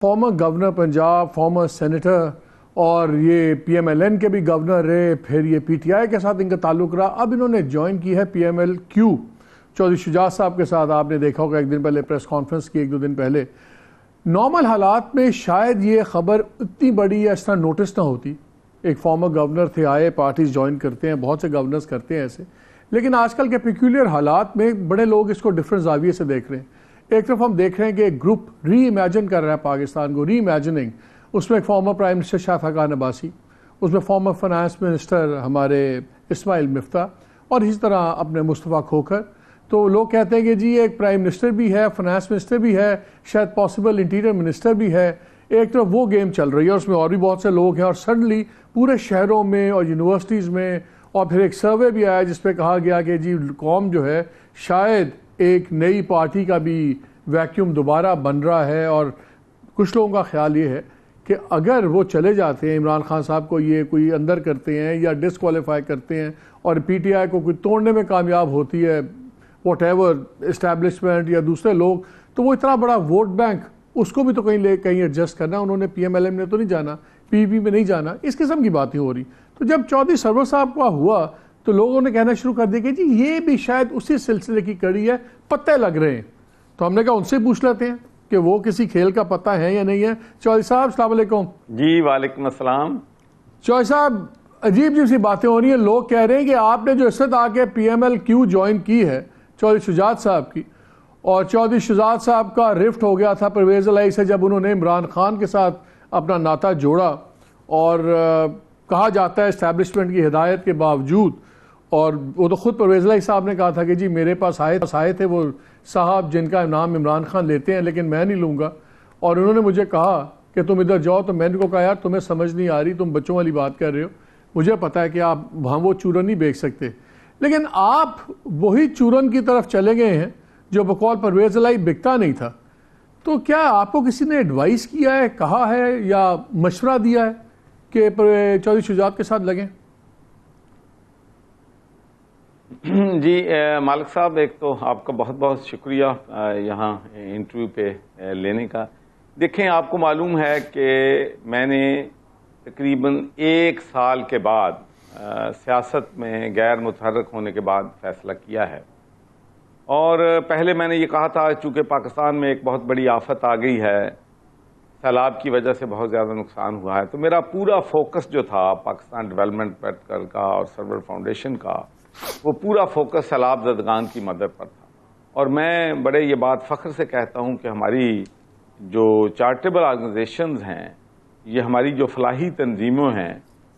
Farmer governor Punjab, former senator اور یہ پی M L N کے بھی گورنر رہے، پھر یہ پی ٹی آئی کے ساتھ ان کا تعلق رہا. اب انہوں نے جوائن کی ہے P M L Q. Chaudhry Shujaat sahab کے ساتھ آپ نے دیکھا ہوگا ایک دن پہلے پریس کانفرنس کی، ایک دو دن پہلے. نارمل حالات میں شاید یہ خبر اتنی بڑی یا اس طرح نوٹس نہ ہوتی. ایک فارمر گورنر تھے، آئے، پارٹیز جوائن کرتے ہیں، بہت سے گورنرز کرتے ہیں ایسے. لیکن آج کل کے پیکولر حالات میں بڑے لوگ اس کو ڈفرنٹ زاویے سے دیکھ رہے ہیں. ایک طرف ہم دیکھ رہے ہیں کہ ایک گروپ ری امیجن کر رہا ہے پاکستان کو، ری امیجننگ. اس میں ایک فارمر پرائم منسٹر شفیق عباسی، اس میں فارمر فائنانس منسٹر ہمارے اسماعیل مفتاح، اور اسی طرح اپنے مصطفیٰ کھوکھر. تو لوگ کہتے ہیں کہ جی ایک پرائم منسٹر بھی ہے، فائنانس منسٹر بھی ہے، شاید پاسبل انٹیریئر منسٹر بھی ہے. ایک طرف وہ گیم چل رہی ہے، اس میں اور بھی بہت سے لوگ ہیں، اور سڈنلی پورے شہروں میں اور یونیورسٹیز میں. اور پھر ایک سروے بھی آیا جس پہ کہا گیا کہ جی قوم جو ہے شاید ایک نئی پارٹی کا بھی ویکیوم دوبارہ بن رہا ہے. اور کچھ لوگوں کا خیال یہ ہے کہ اگر وہ چلے جاتے ہیں، عمران خان صاحب کو یہ کوئی اندر کرتے ہیں یا ڈسکوالیفائی کرتے ہیں اور پی ٹی آئی کو کوئی توڑنے میں کامیاب ہوتی ہے، واٹ ایور اسٹیبلشمنٹ یا دوسرے لوگ، تو وہ اتنا بڑا ووٹ بینک اس کو بھی تو کہیں ایڈجسٹ کرنا. انہوں نے پی ایم ایل ایم نے تو نہیں جانا، پی پی میں نہیں جانا. اس قسم کی باتیں ہو رہی. تو جب چودھری سرور صاحب کا ہوا تو لوگوں نے کہنا شروع کر دیا کہ جی یہ بھی شاید اسی سلسلے کی کڑی ہے، پتے لگ رہے ہیں. تو ہم نے کہا ان سے پوچھ لیتے ہیں کہ وہ کسی کھیل کا پتہ ہے یا نہیں ہے. چودھری صاحب السلام علیکم. جی وعلیکم السلام. چودھری صاحب عجیب سی باتیں ہو رہی ہیں. لوگ کہہ رہے ہیں کہ آپ نے جو اس وقت آ کے P M L Q join کی ہے چودھری شجاعت صاحب کی، اور چودھری شجاعت صاحب کا رفٹ ہو گیا تھا پرویز الہی سے جب انہوں نے عمران خان کے ساتھ اپنا ناطہ جوڑا، اور کہا جاتا ہے اسٹیبلشمنٹ کی ہدایت کے باوجود. اور وہ تو خود پرویز الہی صاحب نے کہا تھا کہ جی میرے پاس آئے تھے وہ صاحب جن کا نام عمران خان لیتے ہیں لیکن میں نہیں لوں گا. اور انہوں نے مجھے کہا کہ تم ادھر جاؤ. تو میں نے کہا یار تمہیں سمجھ نہیں آ رہی، تم بچوں والی بات کر رہے ہو. مجھے پتا ہے کہ آپ وہاں وہ چورن نہیں بیچ سکتے، لیکن آپ وہی چورن کی طرف چلے گئے ہیں جو بقول پرویز الہی بکتا نہیں تھا. تو کیا آپ کو کسی نے ایڈوائس کیا ہے، کہا ہے یا مشورہ دیا ہے کہ چودھری شجاعت کے ساتھ لگیں؟ جی مالک صاحب، ایک تو آپ کا بہت بہت شکریہ یہاں انٹرویو پہ لینے کا. دیکھیں آپ کو معلوم ہے کہ میں نے تقریباً 1 سال کے بعد سیاست میں غیر متحرک ہونے کے بعد فیصلہ کیا ہے. اور پہلے میں نے یہ کہا تھا چونکہ پاکستان میں ایک بہت بڑی آفت آ گئی ہے، سیلاب کی وجہ سے بہت زیادہ نقصان ہوا ہے، تو میرا پورا فوکس جو تھا پاکستان ڈیولپمنٹ پریکٹیکل کا اور سرور فاؤنڈیشن کا، وہ پورا فوکس سیلاب زدگان کی مدد پر تھا. اور میں بڑے یہ بات فخر سے کہتا ہوں کہ ہماری جو چارٹیبل آرگنائزیشنز ہیں، یہ ہماری جو فلاحی تنظیموں ہیں،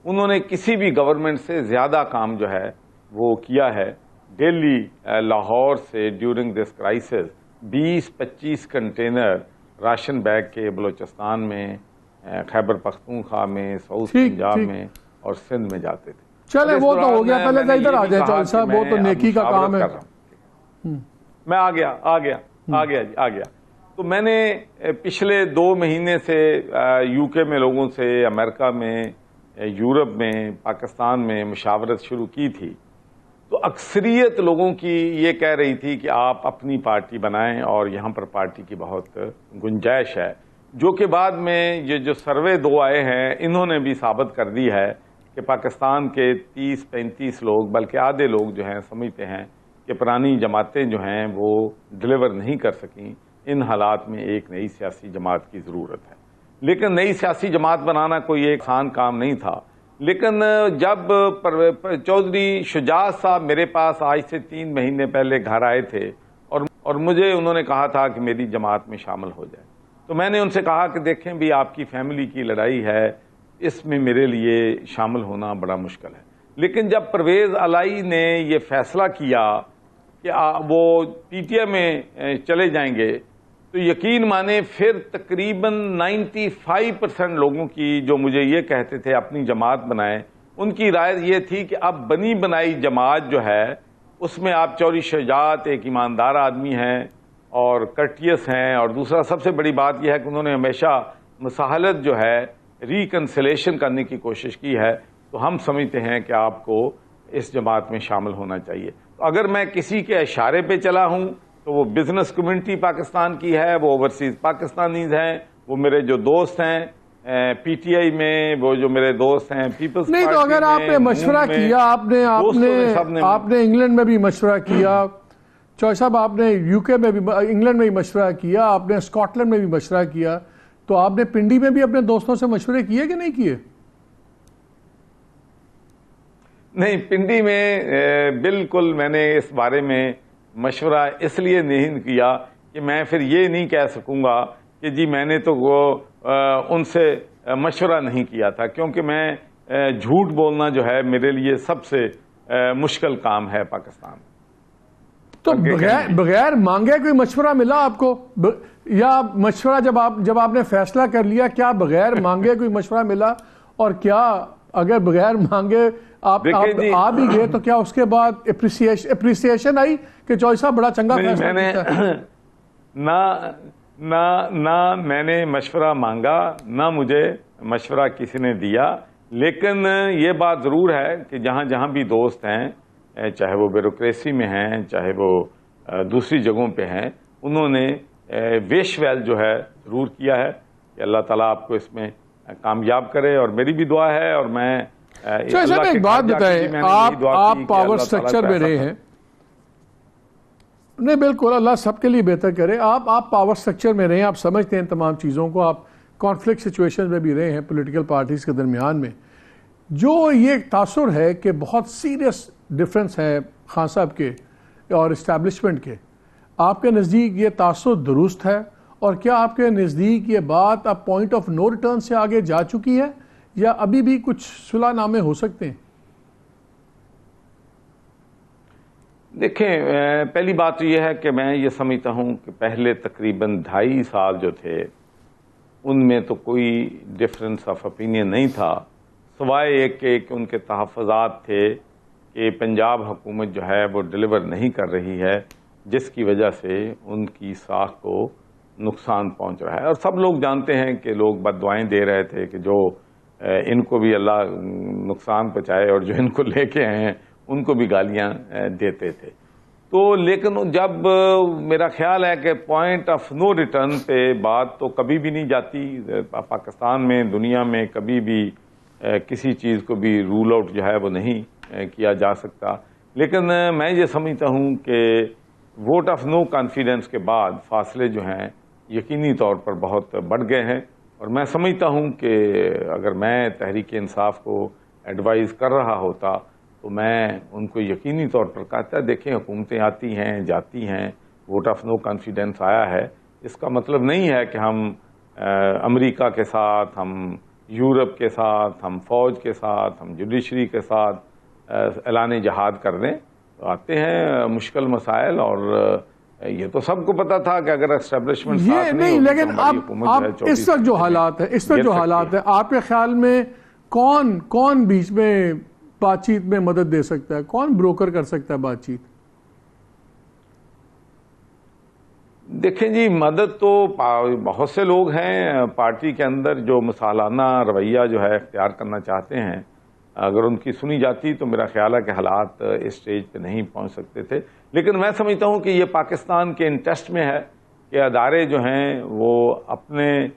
انہوں نے کسی بھی گورنمنٹ سے زیادہ کام جو ہے وہ کیا ہے. ڈیلی لاہور سے during this crisis 20-25 container ration bag کے بلوچستان میں، خیبر پختونخوا میں، ساؤتھ پنجاب میں اور سندھ میں جاتے تھے. چلے وہ تو ہو گیا، پہلے ادھر آ جائے چودھری صاحب، وہ تو نیکی کا کام ہے. میں آ گیا. تو میں نے پچھلے 2 مہینے سے یو کے میں لوگوں سے، امریکہ میں، یورپ میں، پاکستان میں مشاورت شروع کی تھی. تو اکثریت لوگوں کی یہ کہہ رہی تھی کہ آپ اپنی پارٹی بنائیں اور یہاں پر پارٹی کی بہت گنجائش ہے. جو کہ بعد میں یہ جو سروے 2 آئے ہیں انہوں نے بھی ثابت کر دی ہے کہ پاکستان کے 30-35 لوگ بلکہ آدھے لوگ جو ہیں سمجھتے ہیں کہ پرانی جماعتیں جو ہیں وہ ڈلیور نہیں کر سکیں. ان حالات میں ایک نئی سیاسی جماعت کی ضرورت ہے. لیکن نئی سیاسی جماعت بنانا کوئی ایک آسان کام نہیں تھا. لیکن جب چودھری شجاعت صاحب میرے پاس آج سے 3 مہینے پہلے گھر آئے تھے اور مجھے انہوں نے کہا تھا کہ میری جماعت میں شامل ہو جائے، تو میں نے ان سے کہا کہ دیکھیں بھی آپ کی فیملی کی لڑائی ہے، اس میں میرے لیے شامل ہونا بڑا مشکل ہے. لیکن جب پرویز الہی نے یہ فیصلہ کیا کہ وہ پی ٹی آئی میں چلے جائیں گے، تو یقین مانے پھر تقریباً 95% لوگوں کی جو مجھے یہ کہتے تھے اپنی جماعت بنائیں، ان کی رائے یہ تھی کہ اب بنی بنائی جماعت جو ہے اس میں آپ چودھری شجاعت ایک ایماندار آدمی ہیں اور کرٹیس ہیں، اور دوسرا سب سے بڑی بات یہ ہے کہ انہوں نے ہمیشہ مساحلت جو ہے، ریکنسلیشن کرنے کی کوشش کی ہے. تو ہم سمجھتے ہیں کہ آپ کو اس جماعت میں شامل ہونا چاہیے. تو اگر میں کسی کے اشارے پہ چلا ہوں تو وہ بزنس کمیونٹی پاکستان کی ہے، وہ اوورسیز پاکستانیز ہیں، وہ میرے جو دوست ہیں پی ٹی آئی میں، وہ جو میرے دوست ہیں پیپلز نہیں تو اگر آپ نے مشورہ کیا، آپ نے انگلینڈ میں بھی مشورہ کیا، چوہے صاحب آپ نے یو کے میں بھی، انگلینڈ میں بھی مشورہ کیا، آپ نے اسکاٹ لینڈ میں بھی مشورہ کیا، تو آپ نے پنڈی میں بھی اپنے دوستوں سے مشورے کیے کہ نہیں کیے؟ نہیں، پنڈی میں بالکل میں نے اس بارے میں مشورہ اس لیے نہیں کیا کہ میں پھر یہ نہیں کہہ سکوں گا کہ جی میں نے تو ان سے مشورہ نہیں کیا تھا، کیونکہ میں جھوٹ بولنا جو ہے میرے لیے سب سے مشکل کام ہے پاکستان میں۔ تو بغیر مانگے کوئی مشورہ ملا آپ کو، یا مشورہ جب آپ نے فیصلہ کر لیا، کیا بغیر مانگے کوئی مشورہ ملا؟ اور کیا اگر بغیر مانگے آپ آ بھی گئے تو کیا اس کے بعد اپریسیشن آئی کہ چوہے صاحب بڑا چنگا فیصلہ کیا ہے؟ نہ میں نے مشورہ مانگا، نہ مجھے مشورہ کسی نے دیا، لیکن یہ بات ضرور ہے کہ جہاں جہاں بھی دوست ہیں، چاہے وہ بیوروکریسی میں ہیں، چاہے وہ دوسری جگہوں پہ ہیں، انہوں نے ویش ویل جو ہے ضرور کیا ہے کہ اللہ تعالیٰ آپ کو اس میں کامیاب کرے، اور میری بھی دعا ہے۔ اور میں ایک بات بتائیں، آپ پاور سٹرکچر میں رہے ہیں، نہیں بالکل اللہ سب کے لیے بہتر کرے، آپ پاور سٹرکچر میں رہے ہیں، آپ سمجھتے ہیں تمام چیزوں کو، آپ کانفلکٹ سچویشن میں بھی رہے ہیں پولیٹیکل پارٹیز کے درمیان میں، جو یہ تاثر ہے کہ بہت سیریس ڈفرنس ہے خان صاحب کے اور اسٹیبلشمنٹ کے، آپ کے نزدیک یہ تاثر درست ہے؟ اور کیا آپ کے نزدیک یہ بات اب پوائنٹ آف نو ریٹرن سے آگے جا چکی ہے، یا ابھی بھی کچھ صلح نامے ہو سکتے ہیں؟ دیکھیں، پہلی بات تو یہ ہے کہ میں یہ سمجھتا ہوں کہ پہلے تقریباً 2.5 سال جو تھے ان میں تو کوئی ڈفرنس آف اپینین نہیں تھا، سوائے ایک کہ ان کے تحفظات تھے کہ پنجاب حکومت جو ہے وہ ڈیلیور نہیں کر رہی ہے، جس کی وجہ سے ان کی ساکھ کو نقصان پہنچ رہا ہے۔ اور سب لوگ جانتے ہیں کہ لوگ بد دعائیں دے رہے تھے کہ جو ان کو بھی اللہ نقصان پہنچائے، اور جو ان کو لے کے آئے ہیں ان کو بھی گالیاں دیتے تھے۔ تو لیکن جب میرا خیال ہے کہ پوائنٹ آف نو ریٹرن پہ بات تو کبھی بھی نہیں جاتی پاکستان میں، دنیا میں کبھی بھی کسی چیز کو بھی رول آؤٹ جو ہے وہ نہیں کیا جا سکتا، لیکن میں یہ سمجھتا ہوں کہ ووٹ آف نو کانفیڈنس کے بعد فاصلے جو ہیں یقینی طور پر بہت بڑھ گئے ہیں، اور میں سمجھتا ہوں کہ اگر میں تحریک انصاف کو ایڈوائز کر رہا ہوتا تو میں ان کو یقینی طور پر کہتا ہے دیکھیں حکومتیں آتی ہیں جاتی ہیں، ووٹ آف نو کانفیڈنس آیا ہے، اس کا مطلب نہیں ہے کہ ہم امریکہ کے ساتھ، ہم یورپ کے ساتھ، ہم فوج کے ساتھ، ہم جوڈیشری کے ساتھ اعلان جہاد کر دیں۔ آتے ہیں مشکل مسائل، اور یہ تو سب کو پتا تھا کہ اگر اسٹیبلشمنٹ ساتھ نہیں ہوگی، لیکن اب اس وقت جو حالات ہے آپ کے خیال میں کون بیچ میں بات چیت میں مدد دے سکتا ہے، کون بروکر کر سکتا ہے بات چیت؟ دیکھیں جی، مدد تو بہت سے لوگ ہیں پارٹی کے اندر جو مصالحانہ رویہ جو ہے اختیار کرنا چاہتے ہیں، اگر ان کی سنی جاتی تو میرا خیال ہے کہ حالات اس سٹیج پہ نہیں پہنچ سکتے تھے، لیکن میں سمجھتا ہوں کہ یہ پاکستان کے انٹرسٹ میں ہے کہ ادارے جو ہیں وہ اپنے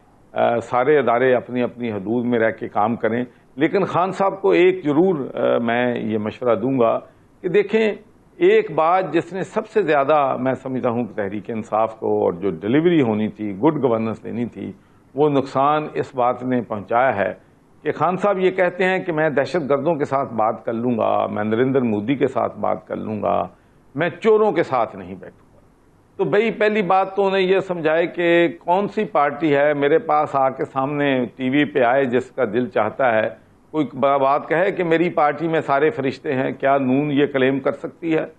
سارے ادارے اپنی اپنی حدود میں رہ کے کام کریں، لیکن خان صاحب کو ایک ضرور میں یہ مشورہ دوں گا کہ دیکھیں، ایک بات جس نے سب سے زیادہ میں سمجھتا ہوں کہ تحریک انصاف کو اور جو ڈیلیوری ہونی تھی، گڈ گورننس لینی تھی، وہ نقصان اس بات نے پہنچایا ہے کہ خان صاحب یہ کہتے ہیں کہ میں دہشت گردوں کے ساتھ بات کر لوں گا، میں نریندر مودی کے ساتھ بات کر لوں گا، میں چوروں کے ساتھ نہیں بیٹھوں گا۔ تو بھئی پہلی بات تو انہیں یہ سمجھائے کہ کون سی پارٹی ہے میرے پاس آ کے سامنے ٹی وی پہ آئے جس کا دل چاہتا ہے، کوئی بات کہے کہ میری پارٹی میں سارے فرشتے ہیں، کیا نون یہ کلیم کر سکتی ہے؟